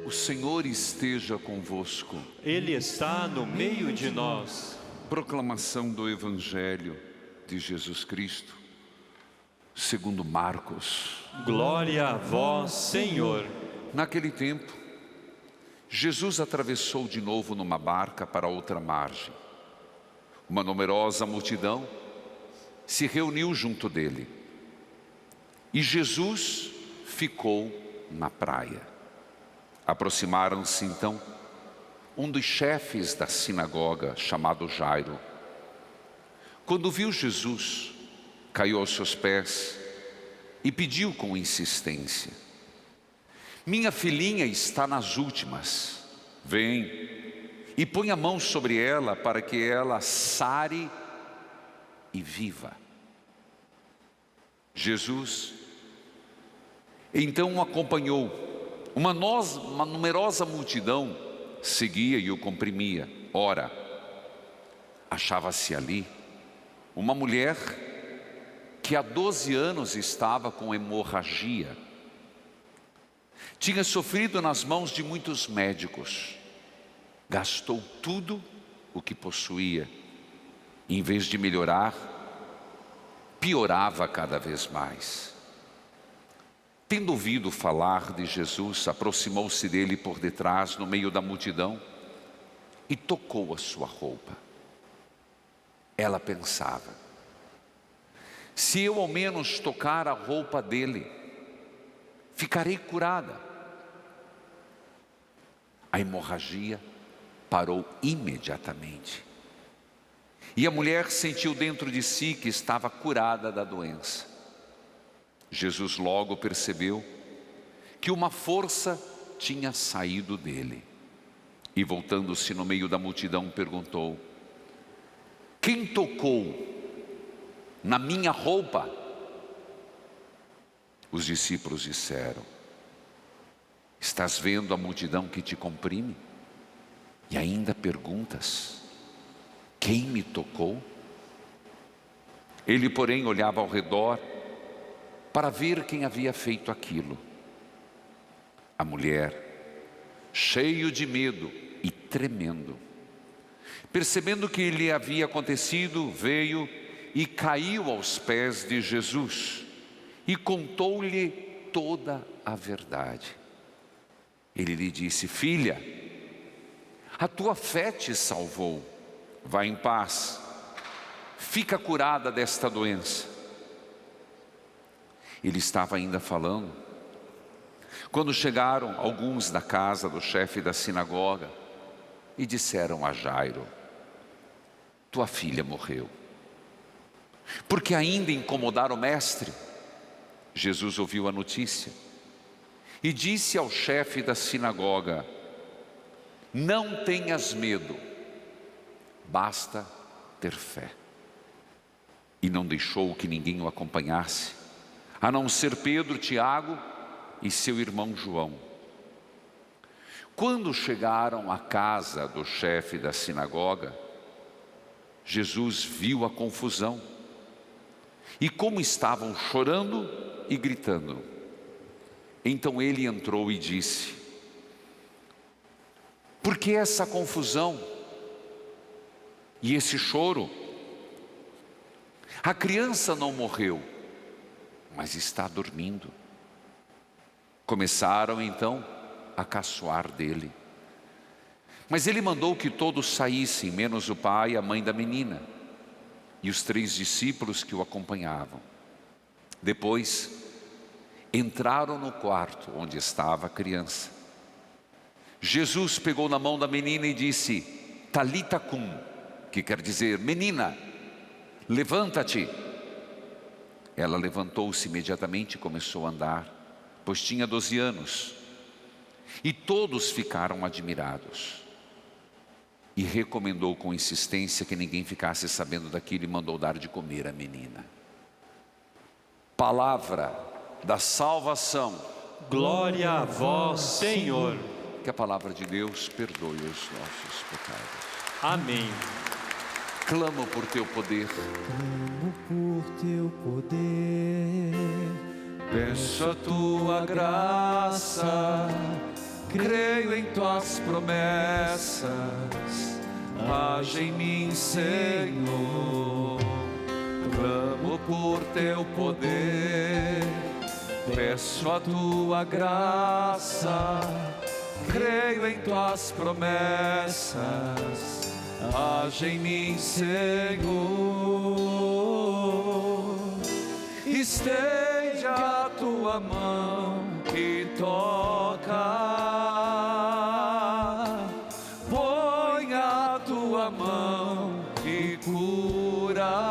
O Senhor esteja convosco. Ele está no meio de nós. Proclamação do Evangelho de Jesus Cristo, segundo Marcos. Glória a vós, Senhor. Naquele tempo, Jesus atravessou de novo numa barca para outra margem. Uma numerosa multidão se reuniu junto dele. E Jesus ficou na praia. Aproximaram-se então um dos chefes da sinagoga, chamado Jairo. Quando viu Jesus, caiu aos seus pés e pediu com insistência: minha filhinha está nas últimas. Vem e põe a mão sobre ela para que ela sare e viva. Jesus então o acompanhou. Uma numerosa multidão seguia e o comprimia. Ora, achava-se ali uma mulher que há 12 anos estava com hemorragia. Tinha sofrido nas mãos de muitos médicos. Gastou tudo o que possuía. Em vez de melhorar, piorava cada vez mais. Tendo ouvido falar de Jesus, aproximou-se dele por detrás, no meio da multidão, e tocou a sua roupa. Ela pensava: se eu ao menos tocar a roupa dele, ficarei curada. A hemorragia parou imediatamente. E a mulher sentiu dentro de si que estava curada da doença. Jesus logo percebeu que uma força tinha saído dele. E voltando-se no meio da multidão, perguntou: quem tocou na minha roupa? Os discípulos disseram: estás vendo a multidão que te comprime? E ainda perguntas: quem me tocou? Ele, porém, olhava ao redor para ver quem havia feito aquilo. A mulher, cheio de medo e tremendo, percebendo que lhe havia acontecido, veio e caiu aos pés de Jesus e contou-lhe toda a verdade. Ele lhe disse: filha, a tua fé te salvou. Vá em paz, fica curada desta doença. Ele estava ainda falando, quando chegaram alguns da casa do chefe da sinagoga e disseram a Jairo: tua filha morreu. Porque ainda incomodar o mestre? Jesus ouviu a notícia e disse ao chefe da sinagoga: não tenhas medo, basta ter fé. E não deixou que ninguém o acompanhasse, a não ser Pedro, Tiago e seu irmão João. Quando chegaram à casa do chefe da sinagoga, Jesus viu a confusão e como estavam chorando e gritando. Então ele entrou e disse: por que essa confusão e esse choro? A criança não morreu, mas está dormindo. Começaram então a caçoar dele. Mas ele mandou que todos saíssem, menos o pai e a mãe da menina, e os 3 discípulos que o acompanhavam. Depois, entraram no quarto onde estava a criança. Jesus pegou na mão da menina e disse: Talita cum, que quer dizer: menina, levanta-te. Ela levantou-se imediatamente e começou a andar, pois tinha 12 anos. E todos ficaram admirados. E recomendou com insistência que ninguém ficasse sabendo daquilo e mandou dar de comer à menina. Palavra da salvação. Glória a vós, Senhor. Que a palavra de Deus perdoe os nossos pecados. Amém. Clamo por teu poder. Clamo por teu poder. Peço a tua graça. creio em tuas promessas. Age em mim, Senhor. Clamo por teu poder, peço a tua graça. Creio em tuas promessas. Age em mim, Senhor. Estende a tua mão e toca. Põe a tua mão e cura.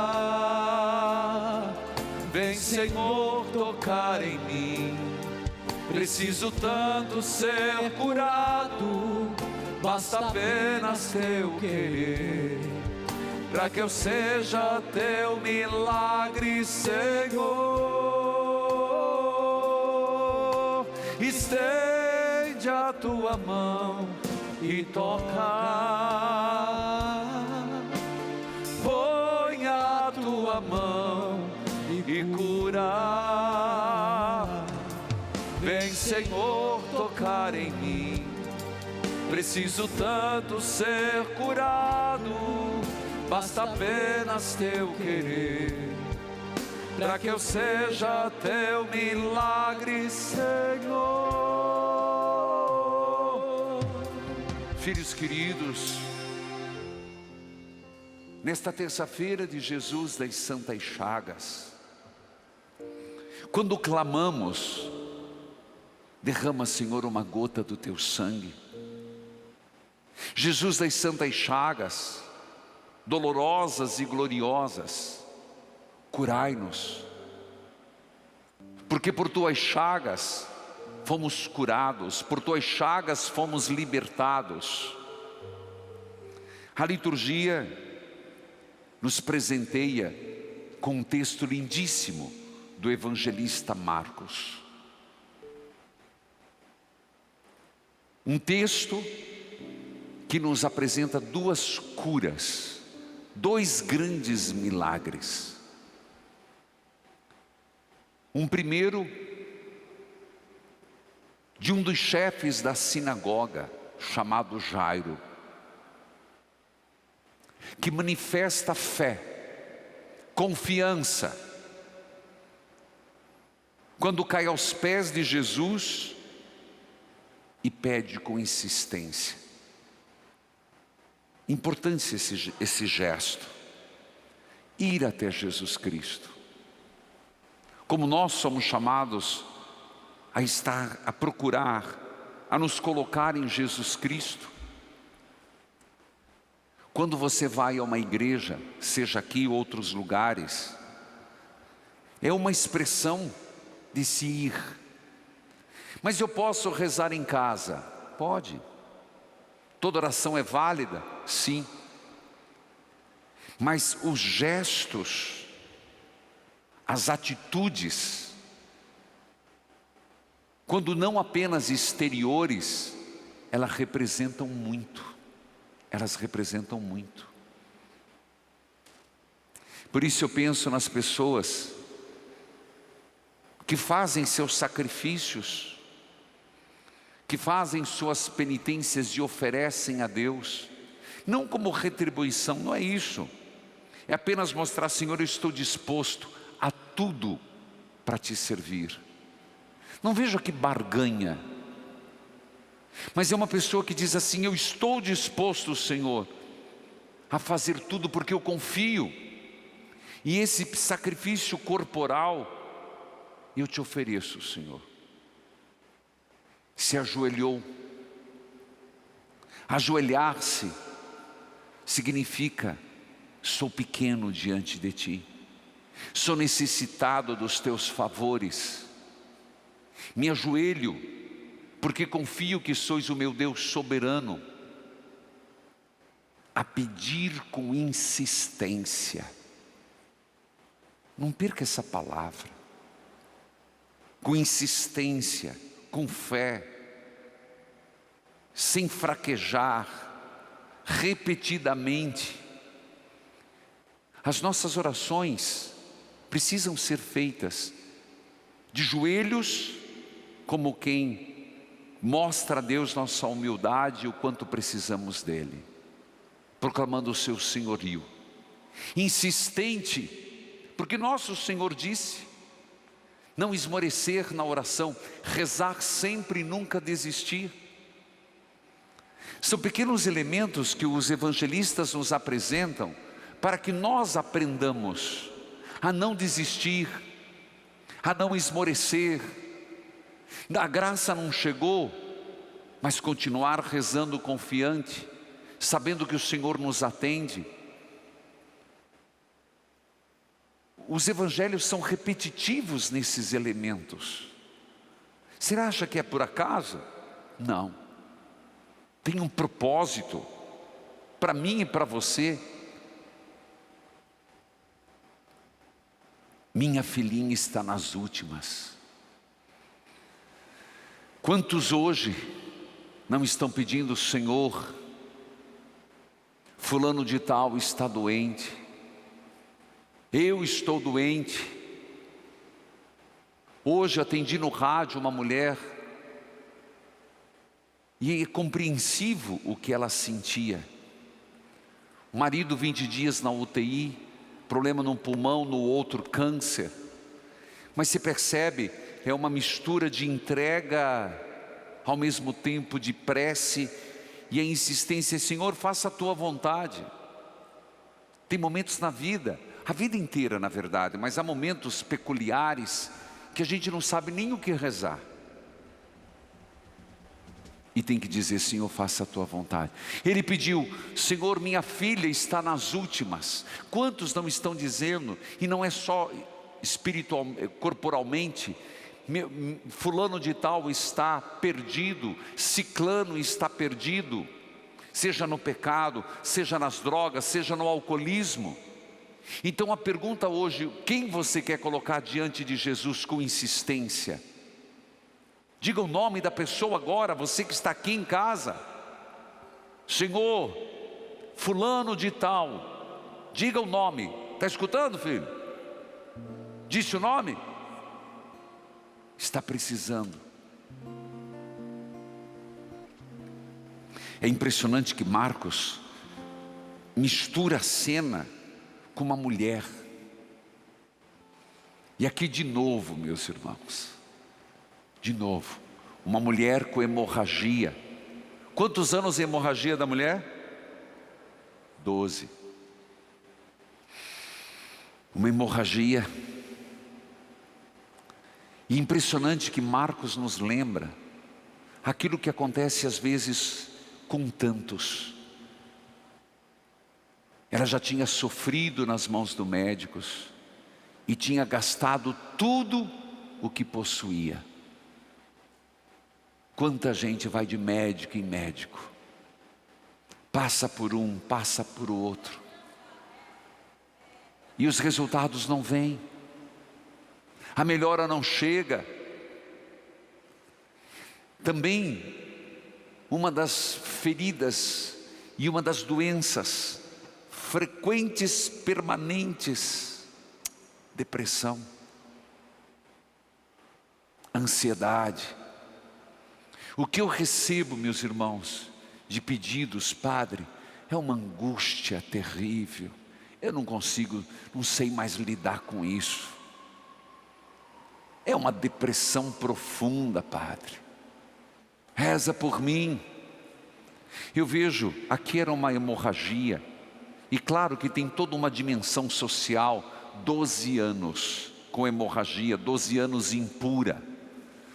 Vem, Senhor, tocar em mim. Preciso tanto ser curado. Basta apenas teu querer, para que eu seja teu milagre, Senhor. Estende a tua mão e toca. Põe a tua mão e cura. Vem, Senhor, tocar em mim. Preciso tanto ser curado. Basta apenas teu querer, para que eu seja teu milagre, Senhor. Filhos queridos, nesta terça-feira de Jesus das Santas Chagas, quando clamamos, derrama, Senhor, uma gota do teu sangue. Jesus das Santas Chagas, dolorosas e gloriosas, curai-nos, porque por tuas chagas fomos curados, por tuas chagas fomos libertados. A liturgia nos presenteia com um texto lindíssimo do evangelista Marcos. Um texto que nos apresenta duas curas, dois grandes milagres. Um primeiro, de um dos chefes da sinagoga, chamado Jairo, que manifesta fé, confiança, quando cai aos pés de Jesus e pede com insistência. Importante esse gesto, ir até Jesus Cristo. Como nós somos chamados a estar, a procurar, a nos colocar em Jesus Cristo. Quando você vai a uma igreja, seja aqui ou outros lugares, é uma expressão de se ir. Mas eu posso rezar em casa? Pode. Toda oração é válida? Sim. Mas os gestos, as atitudes, quando não apenas exteriores, elas representam muito. Elas representam muito. Por isso eu penso nas pessoas que fazem seus sacrifícios, que fazem suas penitências e oferecem a Deus, não como retribuição, não é isso. É apenas mostrar, Senhor, eu estou disposto a tudo para te servir. Não vejo aqui barganha, mas é uma pessoa que diz assim: eu estou disposto, Senhor, a fazer tudo porque eu confio. E esse sacrifício corporal, eu te ofereço, Senhor. Se ajoelhou. Ajoelhar-se significa: sou pequeno diante de ti, sou necessitado dos teus favores, me ajoelho porque confio que sois o meu Deus soberano, a pedir com insistência. Não perca essa palavra. Com insistência, com fé, sem fraquejar, repetidamente. As nossas orações precisam ser feitas de joelhos, como quem mostra a Deus nossa humildade e o quanto precisamos dEle, proclamando o seu senhorio, insistente, porque nosso Senhor disse, não esmorecer na oração, rezar sempre e nunca desistir. São pequenos elementos que os evangelistas nos apresentam, para que nós aprendamos a não desistir, a não esmorecer. A graça não chegou, mas continuar rezando confiante, sabendo que o Senhor nos atende. Os evangelhos são repetitivos nesses elementos. Você acha que é por acaso? Não. Tem um propósito, para mim e para você. Minha filhinha está nas últimas. Quantos hoje não estão pedindo, Senhor, fulano de tal está doente, eu estou doente. Hoje atendi no rádio uma mulher, e é compreensivo o que ela sentia. O marido 20 dias na UTI, problema num pulmão, no outro câncer. Mas se percebe, é uma mistura de entrega, ao mesmo tempo de prece, e a insistência, Senhor, faça a tua vontade. Tem momentos na vida, a vida inteira na verdade, mas há momentos peculiares, que a gente não sabe nem o que rezar. E tem que dizer, Senhor, faça a tua vontade. Ele pediu, Senhor, minha filha está nas últimas. Quantos não estão dizendo, e não é só espiritual, corporalmente, fulano de tal está perdido, ciclano está perdido, seja no pecado, seja nas drogas, seja no alcoolismo. Então a pergunta hoje, quem você quer colocar diante de Jesus com insistência? Diga o nome da pessoa agora, você que está aqui em casa. Senhor, fulano de tal, diga o nome. Está escutando, filho? Disse o nome? Está precisando. É impressionante que Marcos mistura a cena com uma mulher. E aqui de novo, meus irmãos, de novo, uma mulher com hemorragia. Quantos anos a hemorragia da mulher? 12. Uma hemorragia. E impressionante que Marcos nos lembra aquilo que acontece às vezes com tantos. Ela já tinha sofrido nas mãos dos médicos e tinha gastado tudo o que possuía. Quanta gente vai de médico em médico, passa por um, passa por outro, e os resultados não vêm, a melhora não chega. Também uma das feridas e uma das doenças frequentes, permanentes, depressão, ansiedade. O que eu recebo, meus irmãos, de pedidos, Padre, é uma angústia terrível. Eu não consigo, não sei mais lidar com isso. É uma depressão profunda, Padre. Reza por mim. Eu vejo, aqui era uma hemorragia. E claro que tem toda uma dimensão social. 12 anos com hemorragia, 12 anos impura.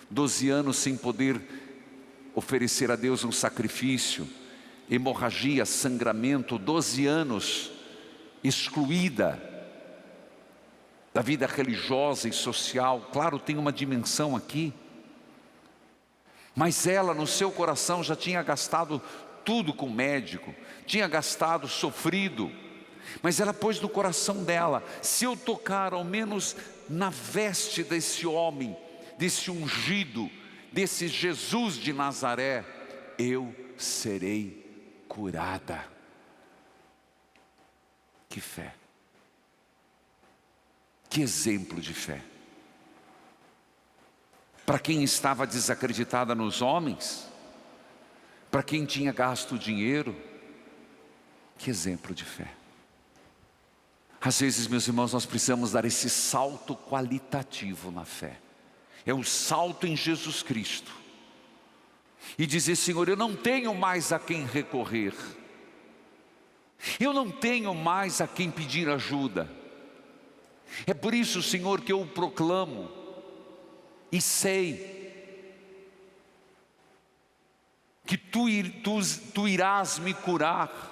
12 anos sem poder oferecer a Deus um sacrifício, hemorragia, sangramento, 12 anos excluída da vida religiosa e social. Claro, tem uma dimensão aqui, mas ela no seu coração já tinha gastado tudo com o médico, tinha gastado, sofrido, mas ela pôs no coração dela, se eu tocar ao menos na veste desse homem, desse ungido, desse Jesus de Nazaré, eu serei curada. Que fé, que exemplo de fé. para quem estava desacreditada nos homens, para quem tinha gasto dinheiro. Que exemplo de fé! Às vezes, meus irmãos, nós precisamos dar esse salto qualitativo na fé. É o salto em Jesus Cristo. E dizer: Senhor, eu não tenho mais a quem recorrer. Eu não tenho mais a quem pedir ajuda. É por isso, Senhor, que eu proclamo e sei que Tu irás me curar.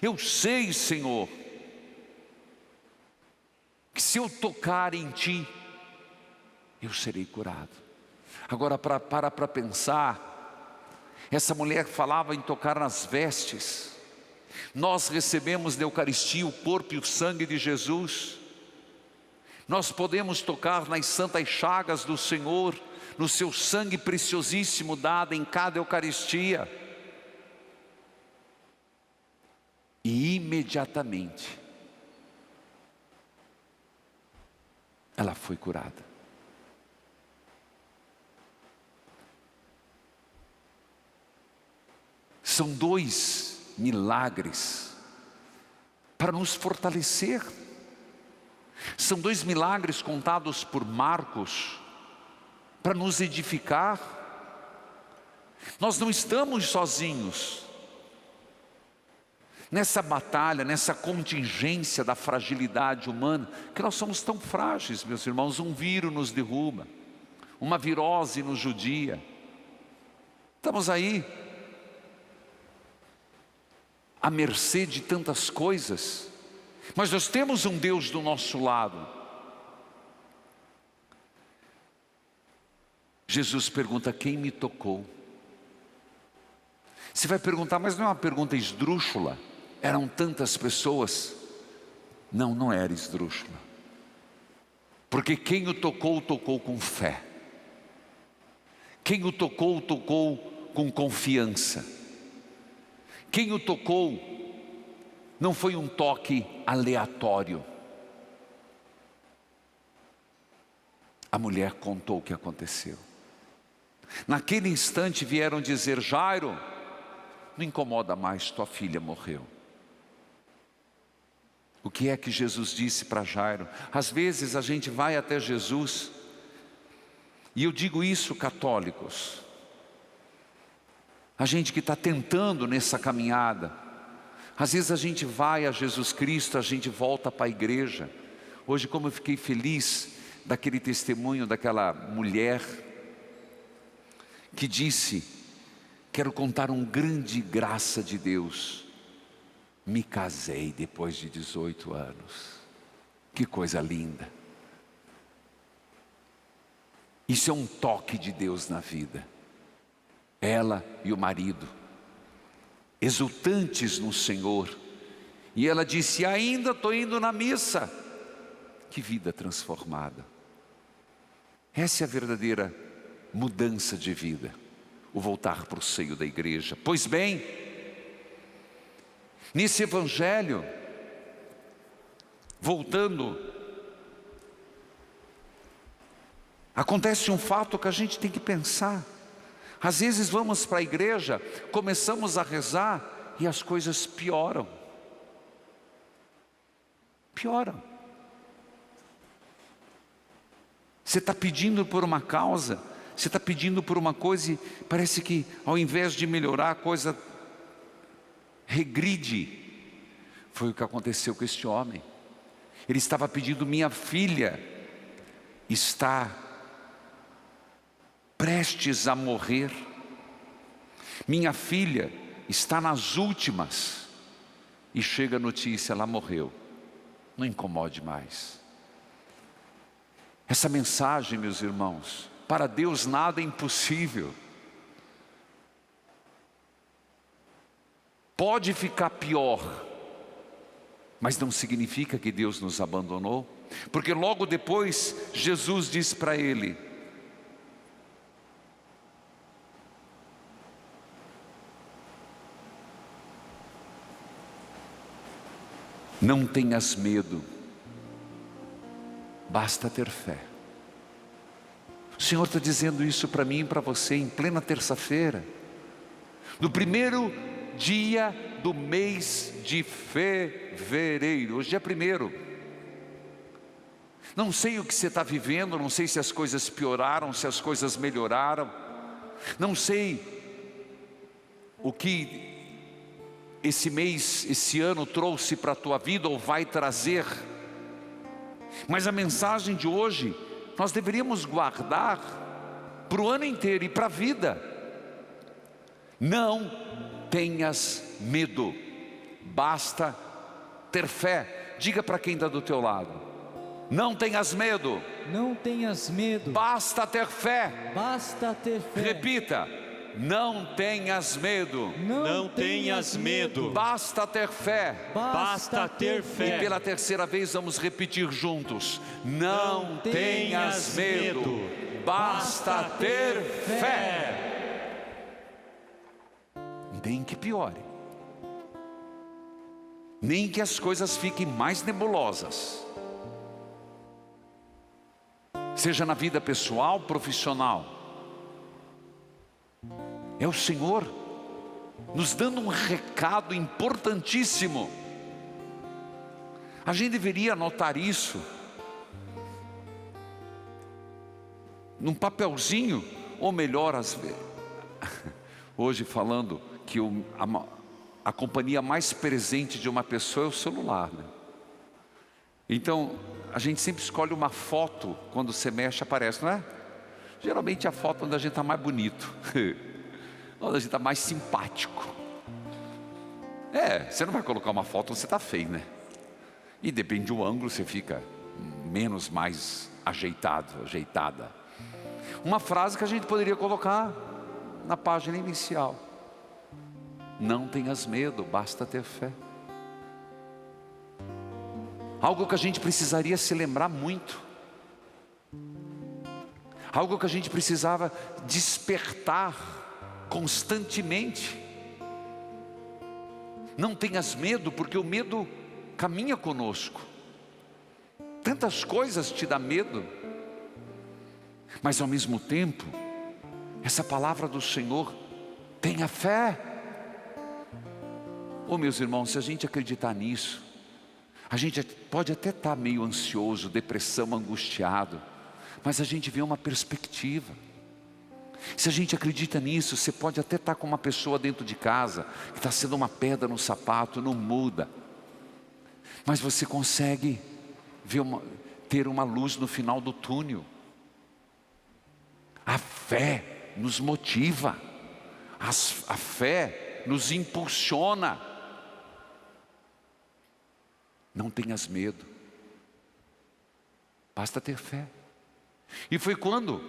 Eu sei, Senhor, que se eu tocar em Ti, eu serei curado. Agora, para pensar, essa mulher falava em tocar nas vestes. Nós recebemos na Eucaristia o corpo e o sangue de Jesus. Nós podemos tocar nas santas chagas do Senhor, no seu sangue preciosíssimo dado em cada Eucaristia. E imediatamente ela foi curada. São dois milagres para nos fortalecer. São dois milagres contados por Marcos para nos edificar. Nós não estamos sozinhos nessa batalha, nessa contingência da fragilidade humana, que nós somos tão frágeis, meus irmãos. Um vírus nos derruba, uma virose nos judia. Estamos aí à mercê de tantas coisas, mas nós temos um Deus do nosso lado. Jesus pergunta: quem me tocou? Você vai perguntar, mas não é uma pergunta esdrúxula? Eram tantas pessoas. Não, não era esdrúxula. Porque quem o tocou, tocou com fé. Quem o tocou, tocou com confiança. Quem o tocou não foi um toque aleatório. A mulher contou o que aconteceu. Naquele instante vieram dizer: Jairo, não incomoda mais, tua filha morreu. O que é que Jesus disse para Jairo? Às vezes a gente vai até Jesus, e eu digo isso, católicos, a gente que está tentando nessa caminhada, às vezes a gente vai a Jesus Cristo, a gente volta para a igreja. Hoje, como eu fiquei feliz daquele testemunho daquela mulher que disse: quero contar uma grande graça de Deus. Me casei depois de 18 anos. Que coisa linda. Isso é um toque de Deus na vida. Ela e o marido, exultantes no Senhor. E ela disse: ainda estou indo na missa. Que vida transformada. Essa é a verdadeira mudança de vida. O voltar para o seio da igreja. Pois bem, nesse evangelho, voltando, acontece um fato que a gente tem que pensar. Às vezes vamos para a igreja, começamos a rezar e as coisas pioram. Pioram. Você está pedindo por uma causa, você está pedindo por uma coisa e parece que ao invés de melhorar a coisa regride. Foi o que aconteceu com este homem. Ele estava pedindo: minha filha está prestes a morrer, minha filha está nas últimas, e chega a notícia: ela morreu. Não incomode mais. Essa mensagem, meus irmãos, para Deus nada é impossível. Pode ficar pior, mas não significa que Deus nos abandonou, porque logo depois Jesus disse para ele: não tenhas medo, basta ter fé. Senhor está dizendo isso para mim e para você em plena terça-feira, no primeiro dia do mês de fevereiro. Hoje é 1º. Não sei o que você está vivendo, não sei se as coisas pioraram, se as coisas melhoraram, não sei o que esse mês, esse ano trouxe para a tua vida ou vai trazer, mas a mensagem de hoje nós deveríamos guardar para o ano inteiro e para a vida. Não tenhas medo, basta ter fé. Diga para quem está do teu lado: não tenhas medo. Não tenhas medo. Basta ter fé. Basta ter fé. Repita: não tenhas medo. Não tenhas medo. Basta ter fé. Basta ter E fé. pela terceira vez vamos repetir juntos: não tenhas medo. Basta ter fé. Nem que piore, nem que as coisas fiquem mais nebulosas, seja na vida pessoal, profissional. É o Senhor nos dando um recado importantíssimo. A gente deveria anotar isso num papelzinho, ou melhor, às vezes, hoje falando que a companhia mais presente de uma pessoa é o celular, né? Então, a gente sempre escolhe uma foto, quando você mexe aparece, não é? Geralmente a foto onde a gente está mais bonito, onde a gente está mais simpático. Você não vai colocar uma foto onde você está feio, né? E depende do ângulo, você fica mais ajeitado, ajeitada. Uma frase que a gente poderia colocar na página inicial: não tenhas medo, basta ter fé. Algo que a gente precisaria se lembrar muito, algo que a gente precisava despertar constantemente. Não tenhas medo, porque o medo caminha conosco. Tantas coisas te dá medo, mas ao mesmo tempo, essa palavra do Senhor: tenha fé. Meus irmãos, se a gente acreditar nisso, a gente pode até estar meio ansioso, depressão, angustiado, mas a gente vê uma perspectiva. Se a gente acredita nisso, você pode até estar com uma pessoa dentro de casa que está sendo uma pedra no sapato, não muda, mas você consegue ver ter uma luz no final do túnel. A fé nos motiva, a fé nos impulsiona. Não tenhas medo, basta ter fé. E foi quando,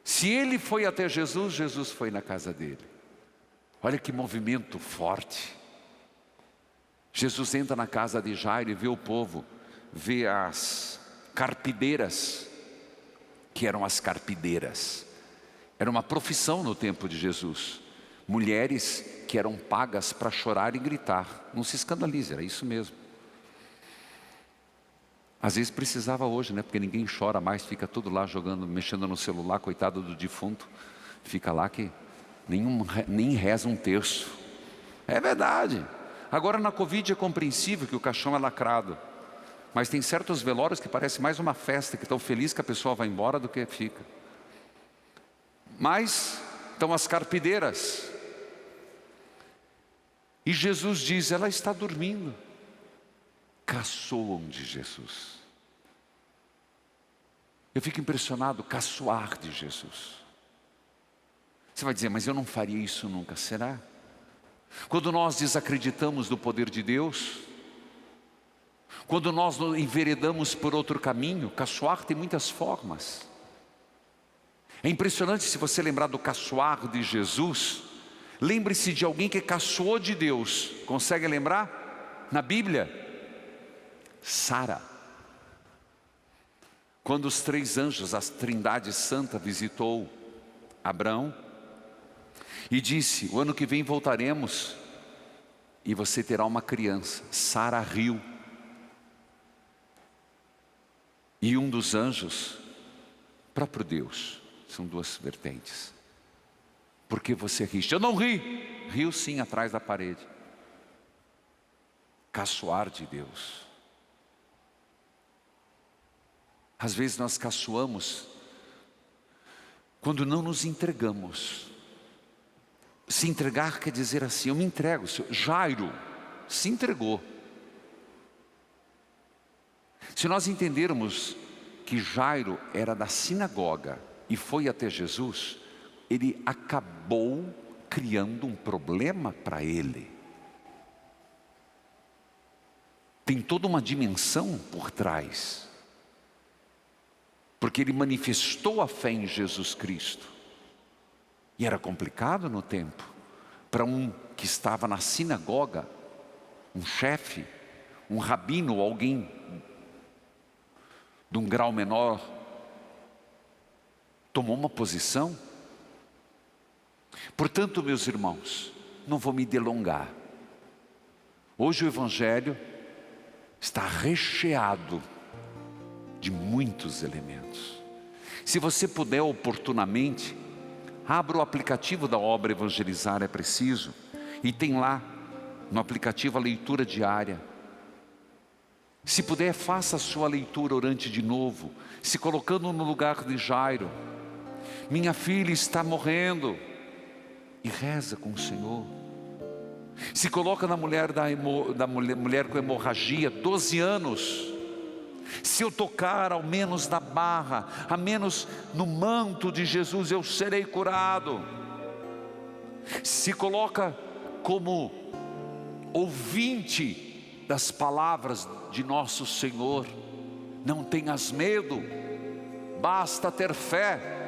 se ele foi até Jesus, Jesus foi na casa dele. Olha que movimento forte. Jesus entra na casa de Jairo e vê o povo, vê as carpideiras, que eram as carpideiras. Era uma profissão no tempo de Jesus. Mulheres que eram pagas para chorar e gritar. Não se escandalize, era isso mesmo. Às vezes precisava hoje, né? Porque ninguém chora mais, fica tudo lá jogando, mexendo no celular, coitado do defunto. Fica lá que nem reza um terço. É verdade. Agora na Covid é compreensível que o caixão é lacrado. Mas tem certos velórios que parece mais uma festa, que estão felizes que a pessoa vai embora do que fica. Mas estão as carpideiras. E Jesus diz: ela está dormindo. Caçoam de Jesus. Eu fico impressionado, caçoar de Jesus. Você vai dizer: mas eu não faria isso nunca, será? Quando nós desacreditamos do poder de Deus, quando nós enveredamos por outro caminho, caçoar tem muitas formas. É impressionante, se você lembrar do caçoar de Jesus, lembre-se de alguém que caçoou de Deus. Consegue lembrar? Na Bíblia, Sara. Quando os 3 anjos, a Trindade Santa, visitou Abraão e disse: o ano que vem voltaremos e você terá uma criança. Sara riu. E um dos anjos Próprio Deus, são duas vertentes. Por que você riste? Eu não ri. Riu sim atrás da parede. Caçoar de Deus. Às vezes nós caçoamos quando não nos entregamos. Se entregar quer dizer assim, eu me entrego. Jairo se entregou. Se nós entendermos que Jairo era da sinagoga e foi até Jesus, ele acabou criando um problema para ele. Tem toda uma dimensão por trás. Porque ele manifestou a fé em Jesus Cristo. E era complicado no tempo. Para um que estava na sinagoga, um chefe, um rabino, alguém de um grau menor, tomou uma posição. Portanto, meus irmãos, não vou me delongar. Hoje o Evangelho está recheado de muitos elementos. Se você puder oportunamente, abra o aplicativo da obra Evangelizar é Preciso e tem lá no aplicativo a leitura diária. Se puder, faça a sua leitura orante de novo, se colocando no lugar de Jairo. Minha filha está morrendo. E reza com o Senhor. Se coloca na mulher mulher com hemorragia, 12 anos. Se eu tocar ao menos na barra, a menos no manto de Jesus, eu serei curado. Se coloca como ouvinte das palavras de nosso Senhor. Não tenhas medo, basta ter fé.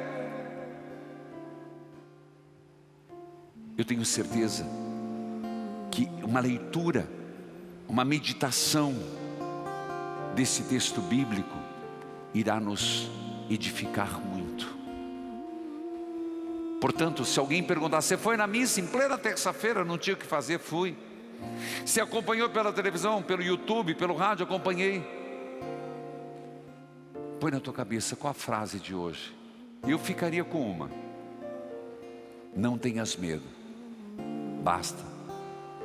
Eu tenho certeza que uma leitura, uma meditação desse texto bíblico irá nos edificar muito. Portanto, se alguém perguntar, você foi na missa em plena terça-feira? Não tinha o que fazer, fui. Se acompanhou pela televisão, pelo YouTube, pelo rádio, acompanhei. Põe na tua cabeça qual a frase de hoje. Eu ficaria com uma: não tenhas medo, basta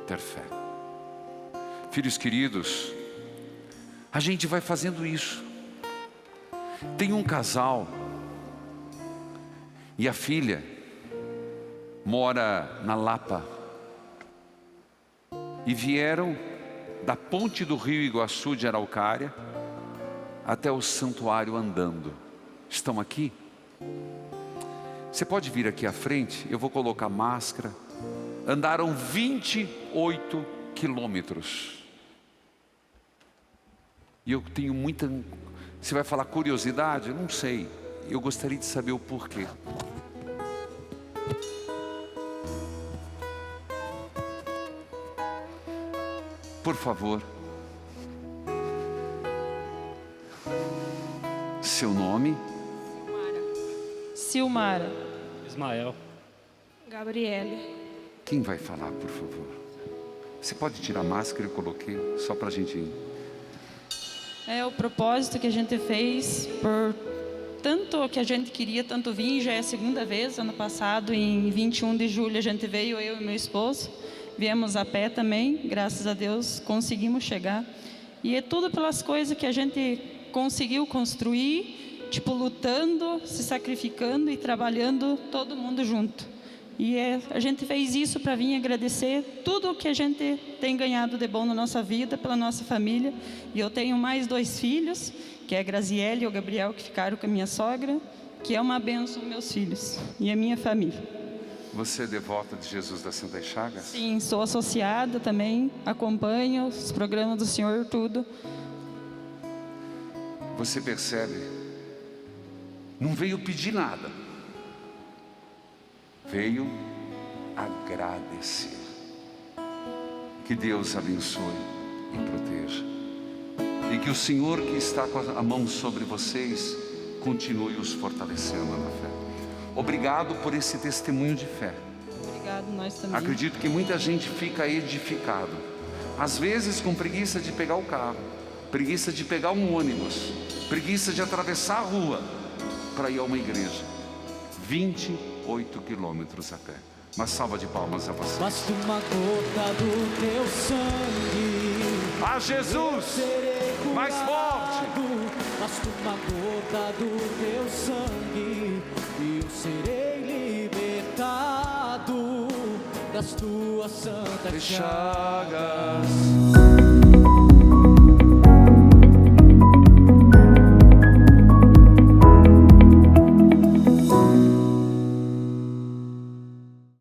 ter fé. Filhos queridos, a gente vai fazendo isso. Tem um casal e a filha mora na Lapa e vieram da ponte do Rio Iguaçu de Araucária até o santuário andando. Estão aqui? Você pode vir aqui à frente? Eu vou colocar máscara. Andaram 28 quilômetros. E eu tenho muita... Você vai falar curiosidade? Eu não sei. Eu gostaria de saber o porquê. Por favor. Seu nome? Silmara. Ismael. Gabriele. Quem vai falar, por favor? Você pode tirar a máscara, eu coloquei, só para a gente ir. É o propósito que a gente fez por tanto que a gente queria tanto vir. Já é a segunda vez. Ano passado, em 21 de julho, a gente veio, eu e meu esposo. Viemos a pé também, graças a Deus conseguimos chegar. E é tudo pelas coisas que a gente conseguiu construir, tipo lutando, se sacrificando e trabalhando todo mundo junto. E a gente fez isso para vir agradecer tudo o que a gente tem ganhado de bom na nossa vida, pela nossa família. E eu tenho mais 2 filhos, que é a Graziele e o Gabriel, que ficaram com a minha sogra, que é uma bênção meus filhos e a minha família. Você é devota de Jesus das Santas Chagas? Sim, sou associada também, acompanho os programas do Senhor, tudo. Você percebe? Não veio pedir nada. Veio agradecer. Que Deus abençoe e proteja. E que o Senhor que está com a mão sobre vocês continue os fortalecendo na fé. Obrigado por esse testemunho de fé. Obrigado, nós também. Acredito que muita gente fica edificado. Às vezes com preguiça de pegar o carro, preguiça de pegar um ônibus, preguiça de atravessar a rua. para ir a uma igreja. 28 quilômetros a pé. Uma salva de palmas a você. Basta uma gota do teu sangue. Ah, Jesus! Serei curado. Mais forte. Basta uma gota do teu sangue e eu serei libertado das tuas santas chagas.